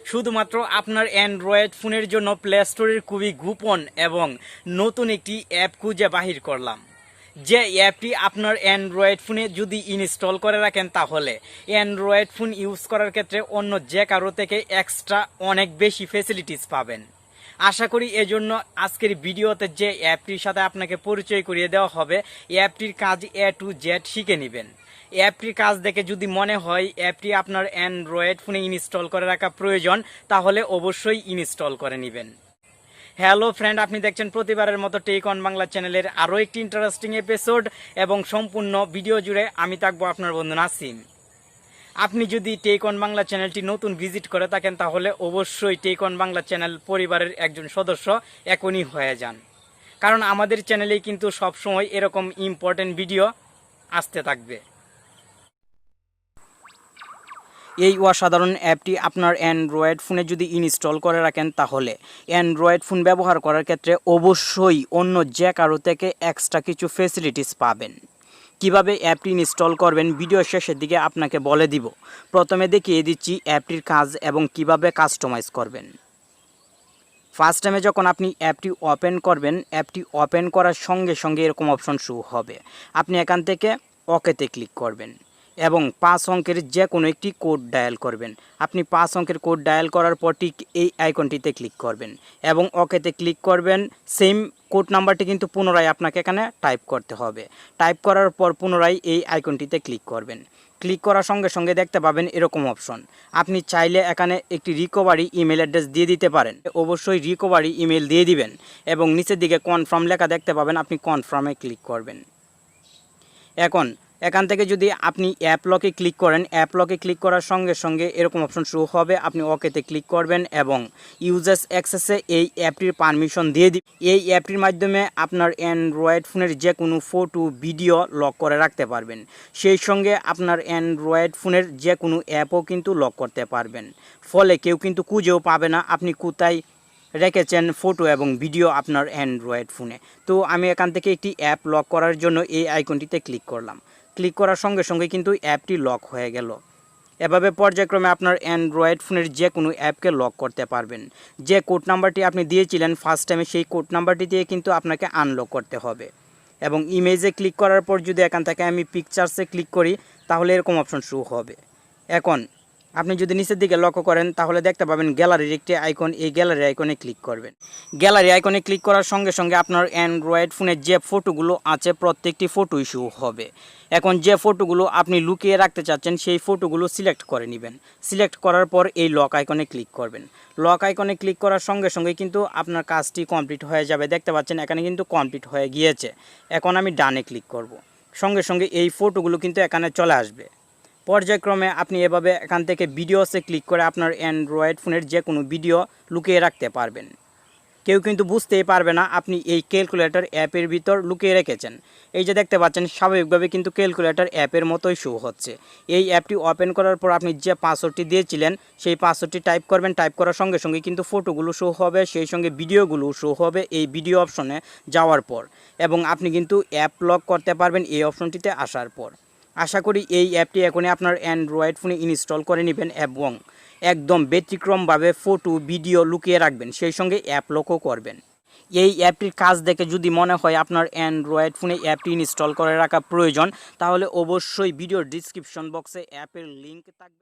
শুধুমাত্র আপনার অ্যান্ড্রয়েড ফোনের জন্য প্লে স্টোরের খুবই গোপন এবং নতুন একটি অ্যাপ খুঁজে বাহির করলাম। যে অ্যাপটি আপনার অ্যান্ড্রয়েড ফোনে যদি ইনস্টল করে রাখেন তাহলে অ্যান্ড্রয়েড ফোন ইউজ করার ক্ষেত্রে অন্য যে কারো থেকে এক্সট্রা অনেক বেশি ফেসিলিটিস পাবেন। আশা করি এজন্য আজকের ভিডিওতে যে অ্যাপটির সাথে আপনাকে পরিচয় করিয়ে দেওয়া হবে, অ্যাপটির কাজ এ টু জেড শিখে নেবেন। অ্যাপটির কাজ দেখে যদি মনে হয় অ্যাপটি আপনার অ্যান্ড্রয়েড ফোনে ইনস্টল করে রাখা প্রয়োজন, তাহলে অবশ্যই ইনস্টল করে নেবেন। হ্যালো ফ্রেন্ড, আপনি দেখছেন প্রতিবারের মতো টেক অন বাংলা চ্যানেলের আরও একটি ইন্টারেস্টিং এপিসোড এবং সম্পূর্ণ ভিডিও জুড়ে আমি থাকবো আপনার বন্ধু নাসিম। আপনি যদি টেক অন বাংলা চ্যানেলটি নতুন ভিজিট করে থাকেন তাহলে অবশ্যই টেক অন বাংলা চ্যানেল পরিবারের একজন সদস্য এখনই হয়ে যান, কারণ আমাদের চ্যানেলেই কিন্তু সবসময় এরকম ইম্পর্টেন্ট ভিডিও আসতে থাকবে। এই অসাধারণ অ্যাপটি আপনার অ্যান্ড্রয়েড ফোনে যদি ইনস্টল করে রাখেন তাহলে অ্যান্ড্রয়েড ফোন ব্যবহার করার ক্ষেত্রে অবশ্যই অন্য যে কারো থেকে এক্সট্রা কিছু ফেসিলিটিস পাবেন। কিভাবে অ্যাপটি ইনস্টল করবেন ভিডিও শেষের দিকে আপনাকে বলে দিব। প্রথমে দেখিয়ে দিচ্ছি অ্যাপটির কাজ এবং কিভাবে কাস্টমাইজ করবেন। ফার্স্ট টাইমে যখন আপনি অ্যাপটি ওপেন করবেন, অ্যাপটি ওপেন করার সঙ্গে সঙ্গে এরকম অপশন শো হবে। আপনি এখান থেকে ওকেতে ক্লিক করবেন এবং 5 অঙ্কের যে কোনো একটি কোড ডায়াল করবেন। আপনি 5 অঙ্কের কোড ডায়াল করার পর ঠিক এই আইকনটিতে ক্লিক করবেন এবং ওকেতে ক্লিক করবেন। সেম কোড নাম্বারটি কিন্তু পুনরায় আপনাকে এখানে টাইপ করতে হবে। টাইপ করার পর পুনরায় এই আইকনটিতে ক্লিক করবেন। ক্লিক করার সঙ্গে সঙ্গে দেখতে পাবেন এরকম অপশন। আপনি চাইলে এখানে একটি রিকভারি ইমেল অ্যাড্রেস দিয়ে দিতে পারেন। অবশ্যই রিকভারি ইমেল দিয়ে দিবেন এবং নিচের দিকে কনফার্ম লেখা দেখতে পাবেন, আপনি কনফার্মে ক্লিক করবেন। এখান থেকে যদি আপনি অ্যাপ লকে ক্লিক করেন, অ্যাপ লকে ক্লিক করার সঙ্গে সঙ্গে এরকম অপশন শো হবে। আপনি ওকেতে ক্লিক করবেন এবং ইউজার্স অ্যাক্সেসে এই অ্যাপটির পারমিশন দিয়ে দিন। এই অ্যাপটির মাধ্যমে আপনার অ্যান্ড্রয়েড ফোনের যে কোনো ফটো ভিডিও লক করে রাখতে পারবেন। সেই সঙ্গে আপনার অ্যান্ড্রয়েড ফোনের যে কোনো অ্যাপও কিন্তু লক করতে পারবেন। ফলে কেউ কিন্তু খুঁজেও পাবে না আপনি কোথায় রেখেছেন ফটো এবং ভিডিও আপনার অ্যান্ড্রয়েড ফোনে। তো আমি এখান থেকে একটি অ্যাপ লক করার জন্য এই আইকনটিতে ক্লিক করলাম। ক্লিক করার সঙ্গে সঙ্গে কিন্তু অ্যাপটি লক হয়ে গেল। এভাবে পর্যায়ক্রমে আপনার অ্যান্ড্রয়েড ফোনের যে কোনো অ্যাপকে লক করতে পারবেন। যে কোড নাম্বারটি আপনি দিয়েছিলেন ফার্স্ট টাইমে, সেই কোড নাম্বারটি দিয়ে কিন্তু আপনাকে আনলক করতে হবে। এবং ইমেজে ক্লিক করার পর যদি এখান থেকে আমি পিকচার্সে ক্লিক করি তাহলে এরকম অপশন শো হবে। এখন আপনি যদি নিচের দিকে লক্ষ্য করেন তাহলে দেখতে পাবেন গ্যালারির একটি আইকন। এই গ্যালারি আইকনে ক্লিক করবেন। গ্যালারি আইকনে ক্লিক করার সঙ্গে সঙ্গে আপনার অ্যান্ড্রয়েড ফোনের যে ফটোগুলো আছে প্রত্যেকটি ফটোই শো হবে। এখন যে ফটোগুলো আপনি লুকিয়ে রাখতে চাচ্ছেন সেই ফটোগুলো সিলেক্ট করে নেবেন। সিলেক্ট করার পর এই লক আইকনে ক্লিক করবেন। লক আইকনে ক্লিক করার সঙ্গে সঙ্গে কিন্তু আপনার কাজটি কমপ্লিট হয়ে যাবে। দেখতে পাচ্ছেন এখানে কিন্তু কমপ্লিট হয়ে গিয়েছে। এখন আমি ডানে ক্লিক করব। সঙ্গে সঙ্গে এই ফটোগুলো কিন্তু এখানে চলে আসবে। পর্যায়ক্রমে আপনি এভাবে এখান থেকে ভিডিওসে ক্লিক করে আপনার অ্যান্ড্রয়েড ফোনের যে কোনো ভিডিও লুকিয়ে রাখতে পারবেন। কেউ কিন্তু বুঝতেই পারবে না আপনি এই ক্যালকুলেটর অ্যাপের ভিতর লুকিয়ে রেখেছেন। এই যে দেখতে পাচ্ছেন স্বাভাবিকভাবে কিন্তু ক্যালকুলেটর অ্যাপের মতোই শো হচ্ছে। এই অ্যাপটি ওপেন করার পর আপনি যে পাসওয়ার্ডটি দিয়েছিলেন সেই পাসওয়ার্ডটি টাইপ করবেন। টাইপ করার সঙ্গে সঙ্গে কিন্তু ফটোগুলো শো হবে, সেই সঙ্গে ভিডিওগুলো শো হবে এই ভিডিও অপশনে যাওয়ার পর। এবং আপনি কিন্তু অ্যাপ লক করতে পারবেন এই অপশনটিতে আসার পর। আশা করি এই অ্যাপটি এখনই আপনার অ্যান্ড্রয়েড ফোনে ইনস্টল করে নেবেন এবং একদম ব্যতিক্রমভাবে ফটো ভিডিও লুকিয়ে রাখবেন, সেই সঙ্গে অ্যাপ লকও করবেন। এই অ্যাপটির কাজ দেখে যদি মনে হয় আপনার অ্যান্ড্রয়েড ফোনে অ্যাপটি ইনস্টল করে রাখা প্রয়োজন, তাহলে অবশ্যই ভিডিওর ডিসক্রিপশন বক্সে অ্যাপের লিঙ্ক থাকবে।